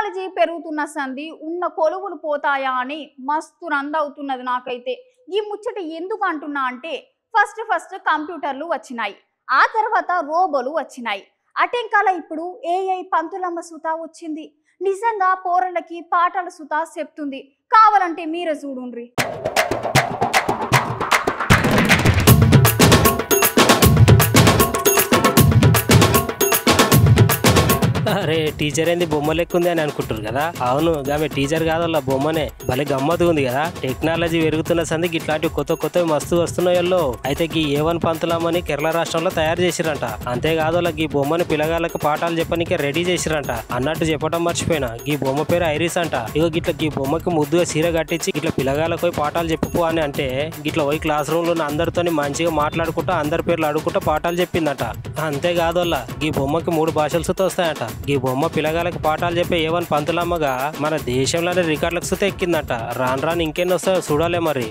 Technology పెరుగుతున్న సంధి ఉన్న కొలువులు పోతాయా అని మస్తు రందవుతున్నది నాకైతే. ఈ ముచ్చట ఎందుకు అంటున్నా అంటే ఫస్ట్ కంప్యూటర్లు వచ్చినాయి, ఆ తర్వాత రోబోలు వచ్చినాయి, అటెంకాల ఇప్పుడు ఏఐ పంతులమ్మ సుతా వచ్చింది. నిజంగా పోరళ్ళకి పాటల సుతా చెప్తుంది. కావాలంటే మీరే చూడుండ్రి. అరే టీచర్ ఏంది బొమ్మ లెక్కుంది అని అనుకుంటారు కదా. అవును, ఆమె టీచర్ కాదల్లా బొమ్మనే. భలే గమ్మత్ ఉంది కదా. టెక్నాలజీ పెరుగుతున్న సందికి ఇట్లాంటి కొత్త మస్తు వస్తున్నాయల్లో. అయితే ఈ A1 పంతులమ్మని కేరళ రాష్ట్రంలో తయారు చేసిరంట. అంతేకాదు ఈ బొమ్మని పిల్లగాళ్ళకి పాఠాలు చెప్పడానికి రెడీ చేసిరంట. అన్నట్టు చెప్పడం మర్చిపోయినా, ఈ బొమ్మ పేరు ఐరిస్ అంట. ఇగో గిట్ల ఈ బొమ్మకి ముద్దుగా సీర కట్టించి ఇట్లా పిల్లగాళ్ళకి పోయి పాఠాలు చెప్పుకో అని అంటే గిట్ల పోయి క్లాస్ రూమ్ లో ఉన్న అందరితో మంచిగా మాట్లాడుకుంటా అందరి పేర్లు అడుగుకుంటా పాఠాలు చెప్పిందట. అంతేకాదు ఈ బొమ్మకి 3 భాషలు సుత వస్తాయట. ఈ బొమ్మ పిల్లగాళ్ళకి పాఠాలు చెప్పే A1 పంతులమ్మగా మన దేశంలోనే రికార్డులకు సుత ఎక్కిందట. రాను ఇంకెన్ని వస్తాయో చూడాలే మరి.